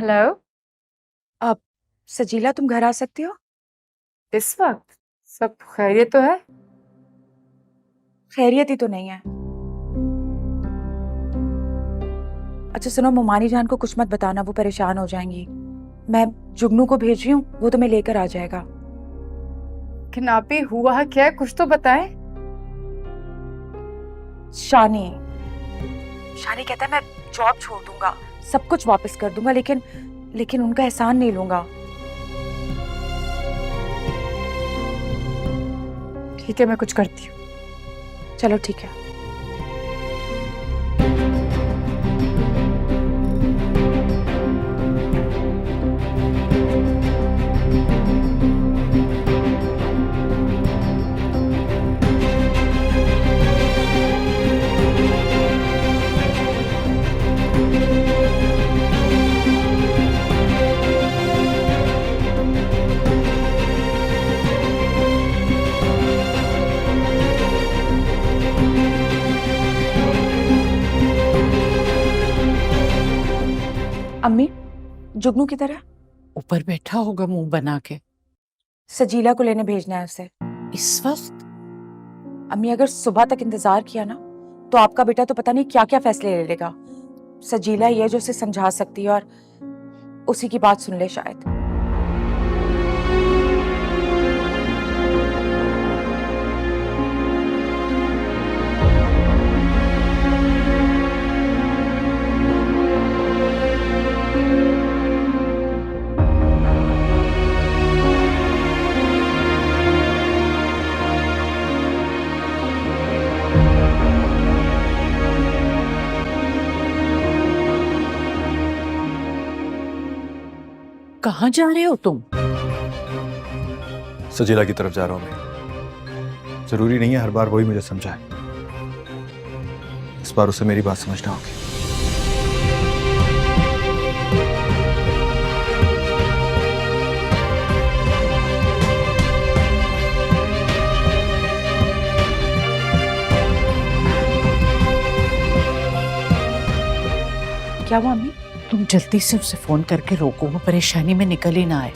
Hello. अब सजीला तुम घर आ सकती हो? इस वक्त सब खैरियत तो है? खैरियत ही तो नहीं है। अच्छा सुनो, मोमानी जान को कुछ मत बताना, वो परेशान हो जाएंगी। मैं जुगनू को भेज रही हूँ, वो तुम्हें लेकर आ जाएगा। कि नापी हुआ क्या है, कुछ तो बताएं। शानी शानी कहता है मैं जॉब छोड़ दूंगा, सब कुछ वापस कर दूंगा, लेकिन लेकिन उनका एहसान नहीं लूंगा। ठीक है, मैं कुछ करती हूँ। चलो ठीक है। अम्मी, जुगनू किधर है? ऊपर बैठा होगा मुंह बना के। सजीला को लेने भेजना है उसे। इस वक्त? अम्मी अगर सुबह तक इंतजार किया ना, तो आपका बेटा तो पता नहीं क्या क्या फैसले ले लेगा। सजीला ये जो उसे समझा सकती है और उसी की बात सुन ले शायद। कहाँ जा रहे हो तुम? सजीला की तरफ जा रहा हूं मैं। जरूरी नहीं है हर बार वही मुझे समझाए। इस बार उसे मेरी बात समझना होगी। क्या हुआ अम्मी? तुम जल्दी से उसे फोन करके रोको, वो परेशानी में निकल ही ना आए।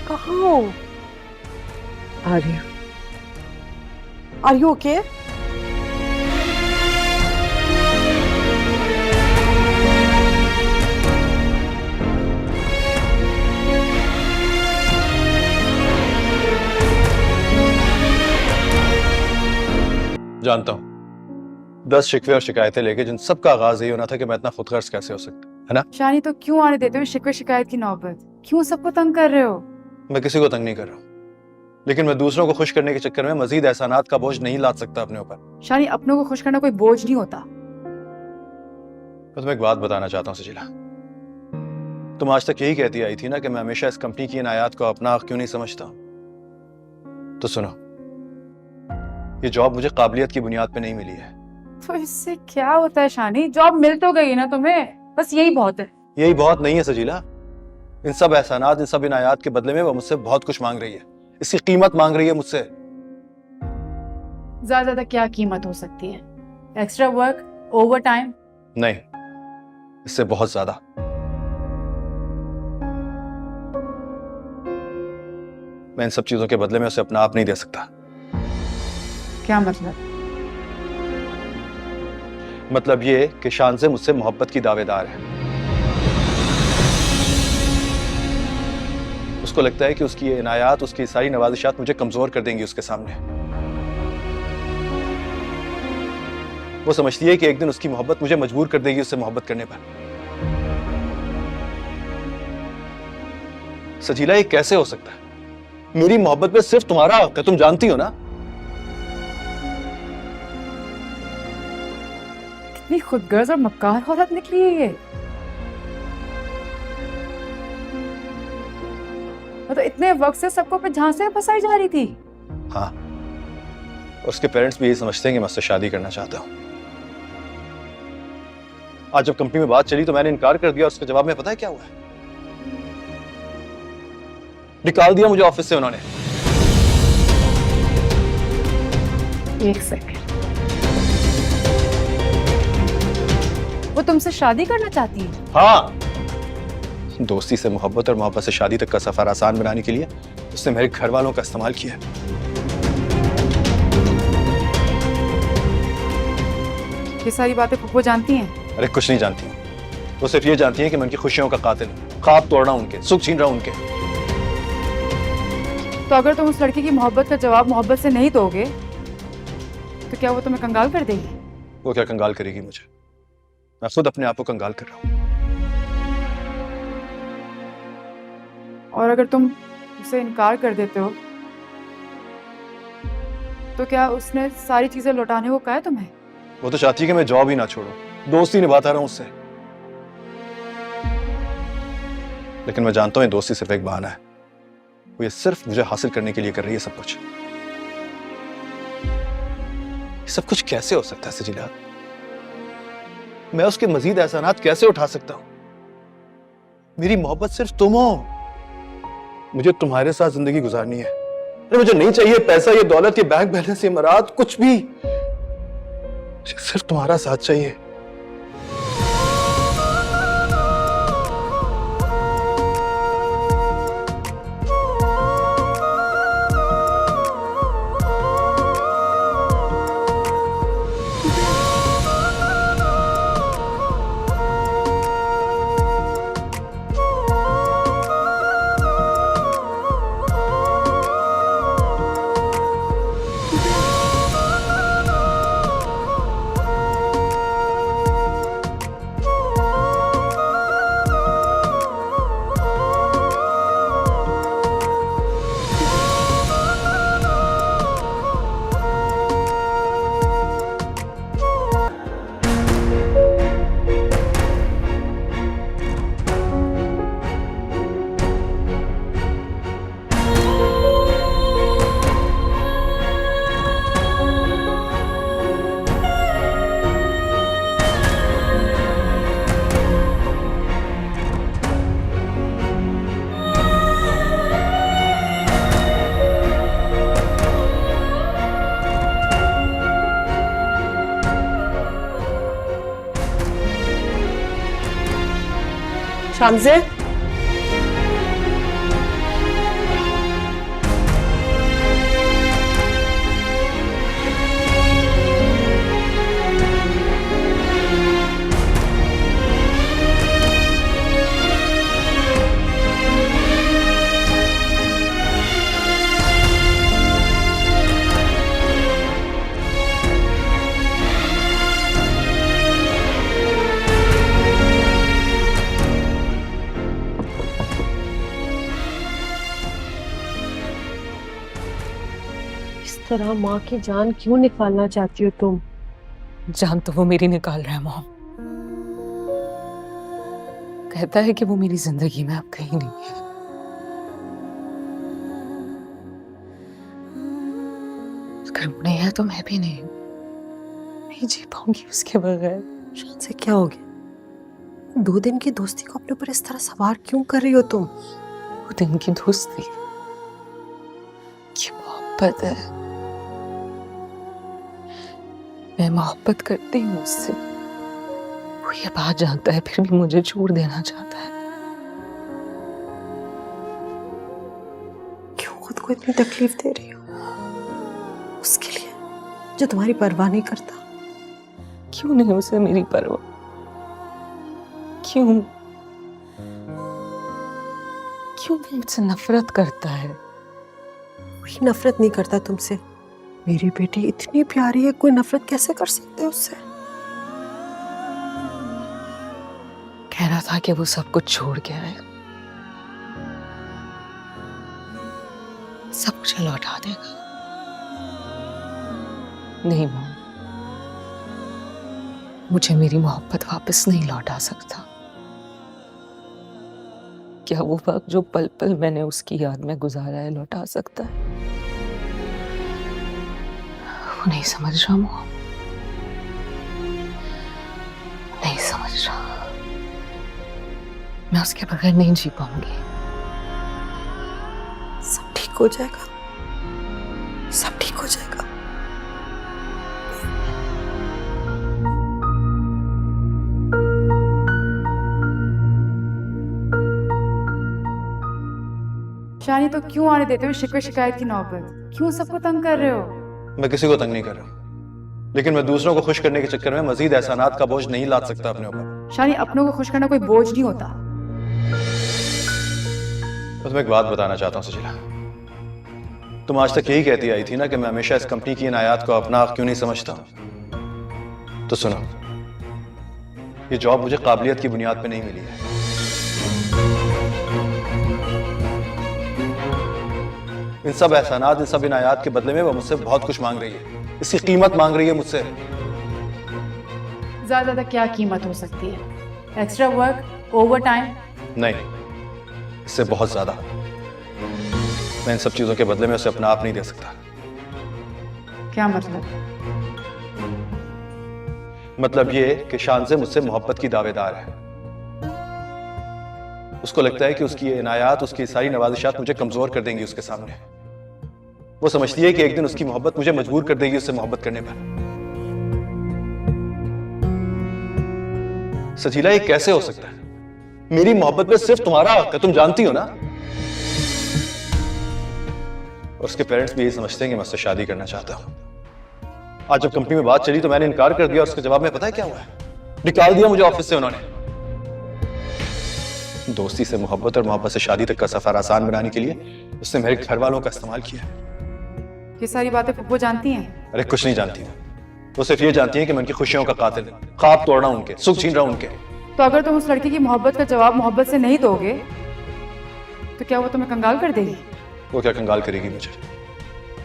कहाँ हो? आ रही हूँ। Are you okay? जानता हूं 10 शिकवे और शिकायतें लेके जिन सब का आगाज यही होना था कि मैं इतना खुदगर्ज कैसे हो सकता है ना। शानी, तो क्यों आने देते हो शिकवे शिकायत की नौबत? क्यों सबको तंग कर रहे हो? मैं किसी को तंग नहीं कर रहा हूं, लेकिन मैं दूसरों को खुश करने के चक्कर में मजीद एहसानात का बोझ नहीं लाद सकता अपने ऊपर। शानी, अपनों को खुश करना कोई बोझ नहीं होता। मैं तुम्हें एक बात बताना चाहता हूं सजीला। तुम आज तक यही कहती आई थी ना कि मैं हमेशा इस कंपनी की इन आयात को अपना हक क्यों नहीं समझता। तो सुनो, ये जॉब मुझे काबिलियत की बुनियाद पे नहीं मिली है। तो इससे क्या होता है शानी? जॉब मिल तो गई ना तुम्हें, बस यही बहुत है। यही बहुत नहीं है सजीला। इन सब एहसानात, इन सब इनायात के बदले में वो मुझसे बहुत कुछ मांग रही है। इसकी कीमत मांग रही है मुझसे। ज्यादा क्या कीमत हो सकती है? Extra work, over time? नहीं, इससे बहुत ज्यादा। मैं इन सब चीजों के बदले में उसे अपना आप नहीं दे सकता। क्या मतलब? मतलब ये कि शानज़े मुझसे मोहब्बत की दावेदार है। उसको लगता है कि उसकी ये इनायात, उसकी सारी नवाजिशात मुझे कमजोर कर देंगी उसके सामने। वो समझती है कि एक दिन उसकी मोहब्बत मुझे मजबूर कर देगी उससे मोहब्बत करने पर। सजीला, ये कैसे हो सकता है? मेरी मोहब्बत में सिर्फ तुम्हारा हक है, तुम जानती हो ना। कितनी खुदगर्ज और मक्कार औरत निकली है ये। तो इतने वक्त से सबको पे झांसे फंसाई जा रही थी। हाँ, उसके पेरेंट्स भी यही समझते हैं कि मैं उससे शादी करना चाहता हूं। आज जब कंपनी में बात चली तो मैंने इनकार कर दिया। उसके जवाब में पता है क्या हुआ है? निकाल दिया मुझे ऑफिस से उन्होंने। एक सेकंड, वो तुमसे शादी करना चाहती है? हाँ, दोस्ती से मोहब्बत और मोहब्बत से शादी तक का सफर आसान बनाने के लिए उसने मेरे घर वालों का इस्तेमाल किया। ये सारी बातें फूफो जानती हैं? अरे कुछ नहीं जानती हूँ, वो सिर्फ ये जानती है कि मैं उनकी खुशियों का कातिल हूँ, ख्वाब तोड़ रहा हूँ उनके, सुख छीन रहा हूँ उनके। तो अगर तुम उस लड़की की मोहब्बत का जवाब मोहब्बत से नहीं दोगे तो क्या वो तुम्हें कंगाल कर देगी? वो क्या कंगाल करेगी मुझे? मैं खुद अपने आप को कंगाल कर रहा हूँ। और अगर तुम उसे इनकार कर देते हो तो क्या उसने सारी चीजें लौटाने को कहा है तुम्हें? वो तो चाहती है कि मैं जॉब ही ना छोड़ूं, दोस्ती निभाता रहूं उससे। लेकिन मैं जानता हूं ये दोस्ती सिर्फ एक बहाना है। वो ये सिर्फ मुझे हासिल करने के लिए कर रही है सब कुछ। ये सब कुछ कैसे हो सकता है सजीला? मैं उसके मजीद एहसानात कैसे उठा सकता हूं? मेरी मोहब्बत सिर्फ तुम हो। मुझे तुम्हारे साथ जिंदगी गुजारनी है। अरे मुझे नहीं चाहिए पैसा, ये दौलत, ये बैंक बैलेंस, ये मराद, कुछ भी। मुझे सिर्फ तुम्हारा साथ चाहिए। शानज़े, इस तरह माँ की जान क्यों निकालना चाहती हो तुम? जान तो वो मेरी निकाल रहा है मॉम। कहता है कि वो मेरी जिंदगी में अब कहीं नहीं है। अगर वो नहीं है तो मैं भी नहीं जी पाऊंगी उसके बगैर। शानज़े, क्या हो गया? 2 दिन की दोस्ती को अपने ऊपर इस तरह सवार क्यों कर रही हो तुम? वो दिन की दोस्ती, ये मोहब्बत है। मैं मोहब्बत करती हूँ उससे। वो ये बात जानता है फिर भी मुझे छोड़ देना चाहता है। क्यों खुद को को इतनी तकलीफ दे रही हो, उसके लिए जो तुम्हारी परवाह नहीं करता। क्यों नहीं उसे मेरी परवाह? क्यों क्यों वो मुझसे नफरत करता है? कोई नफरत नहीं करता तुमसे। मेरी बेटी इतनी प्यारी है, कोई नफरत कैसे कर सकते हो उससे? कह रहा था कि वो सब कुछ छोड़ के आए, सब कुछ लौटा देगा। नहीं मॉम, मुझे मेरी मोहब्बत वापस नहीं लौटा सकता। क्या वो वक्त जो पल पल मैंने उसकी याद में गुजारा है लौटा सकता है? वो नहीं समझ रहा मॉम, नहीं समझ रहा। मैं उसके बगैर नहीं जी पाऊंगी। सब ठीक हो जाएगा, सब ठीक हो जाएगा। शानी, तो क्यों आने देते हो शिकवे शिकायत की नौबत? क्यों सबको तंग कर रहे हो? मैं किसी को तंग नहीं कर रहा, लेकिन मैं दूसरों को खुश करने के चक्कर में मजीद एहसानात का बोझ नहीं लाद सकता अपने ऊपर। शानी, अपनों को खुश करना कोई बोझ नहीं होता। तो तुम्हें एक बात बताना चाहता हूँ सजीला, तुम आज तक यही कहती आई थी ना कि मैं हमेशा इस कंपनी की इन आयात को अपना क्यों नहीं समझता। तो सुनो, ये जॉब मुझे काबिलियत की बुनियाद पे नहीं मिली है। इन सब एहसानात, इन सब इनायात के बदले में वो मुझसे बहुत कुछ मांग रही है, इसकी कीमत मांग रही है मुझसे। ज्यादा क्या कीमत हो सकती है? Extra work, over time? नहीं, इससे बहुत ज्यादा। मैं इन सब चीजों के बदले में उसे अपना आप नहीं दे सकता। क्या मतलब? मतलब ये कि शान से मुझसे मोहब्बत की दावेदार है। उसको लगता है कि उसकी ये इनायात, उसकी सारी नवाजिशात मुझे कमजोर कर देंगी उसके सामने। वो समझती है कि एक दिन उसकी मोहब्बत मुझे मजबूर कर देगी उससे मोहब्बत करने पर। सजीला, ये कैसे हो सकता है? मेरी मोहब्बत पे सिर्फ तुम्हारा हक है, तुम जानती हो ना। और उसके पेरेंट्स भी यही समझते हैं कि मैं उससे शादी करना चाहता हूं। आज जब कंपनी में बात चली तो मैंने इनकार कर दिया और उसके जवाब में पता है क्या हुआ है? निकाल दिया मुझे ऑफिस से उन्होंने। दोस्ती से मोहब्बत और मोहब्बत से शादी तक का सफर आसान बनाने के लिए उसने मेरे घर वालों का इस्तेमाल किया। ये सारी बातें पप्पू जानती हैं? अरे कुछ नहीं जानती वो सिर्फ ये जानती है कि मैं उनकी खुशियों का कातिल, ख्वाब तोड़ रहा हूं उनके, सुख छीन रहा हूं उनके। तो अगर तुम उस लड़की की मोहब्बत का जवाब मोहब्बत से नहीं दोगे तो क्या वो तुम्हें कंगाल कर देगी? वो क्या कंगाल करेगी मुझे?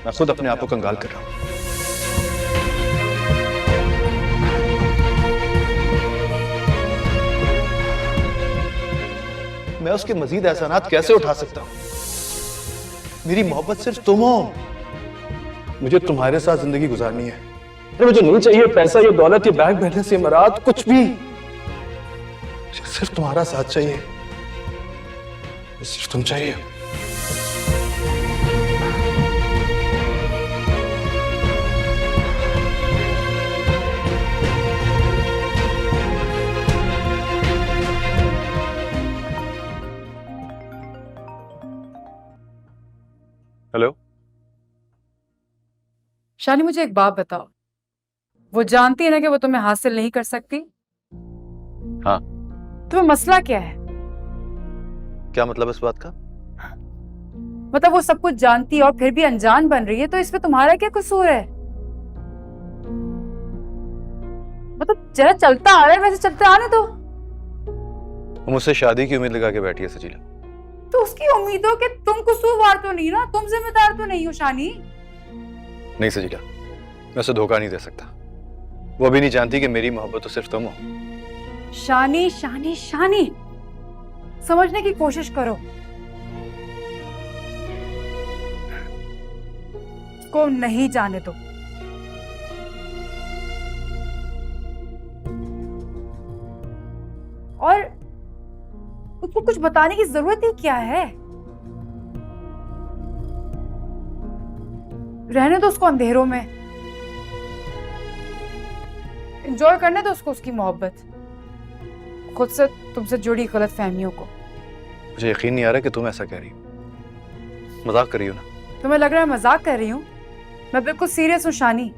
मैं खुद अपने आप को कंगाल कर रहा हूं। मैं उसके मजीद एहसानात कैसे उठा सकता हूं? मेरी मोहब्बत सिर्फ तुम हो। मुझे तुम्हारे साथ जिंदगी गुजारनी है। अरे मुझे नहीं चाहिए पैसा, ये दौलत, ये बैंक बैलेंस, ये मराद, कुछ भी। मुझे सिर्फ तुम्हारा साथ चाहिए, सिर्फ तुम चाहिए। हेलो शानी, मुझे एक बात बताओ, वो जानती है ना कि वो तुम्हें हासिल नहीं कर सकती? हाँ। तुम्हें मसला क्या है? क्या मतलब इस बात का? मतलब वो सब कुछ जानती है और फिर भी अनजान बन रही है, तो इसमें तुम्हारा क्या कसूर है? मतलब जरा चलता आ रहा है वैसे चलते आने दो। वो मुझसे शादी की उम्मीद लगा के बैठी है सजीला। तो उसकी उम्मीदों के तुम कसूरवार तो नहीं ना, तुम जिम्मेदार तो नहीं हो शानी। नहीं सजीला, मैं उसे धोखा नहीं दे सकता। वो भी नहीं जानती कि मेरी मोहब्बत तो सिर्फ तुम हो। शानी शानी शानी, समझने की कोशिश करो। को नहीं जाने दो। और उसको कुछ बताने की जरूरत ही क्या है? रहने दो उसको अंधेरों में, एंजॉय करने दो उसको उसकी मोहब्बत, खुद से तुमसे जुड़ी गलत फहमियों को। मुझे यकीन नहीं आ रहा कि तुम ऐसा कह रही हो। मजाक कर रही हो ना? तुम्हें लग रहा है मजाक कर रही हूँ? मैं बिल्कुल सीरियस हूँ शानी।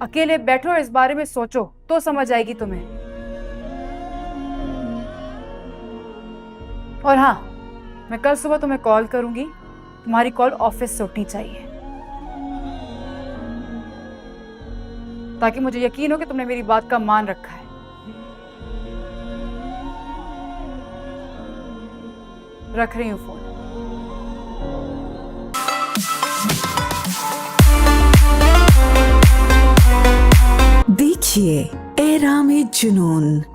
अकेले बैठो और इस बारे में सोचो तो समझ आएगी तुम्हें। और हाँ, मैं कल सुबह तुम्हें कॉल करूंगी। तुम्हारी कॉल ऑफिस से उठनी चाहिए ताकि मुझे यकीन हो कि तुमने मेरी बात का मान रखा है। रख रही हूँ फोन। देखिए एहराम जुनून।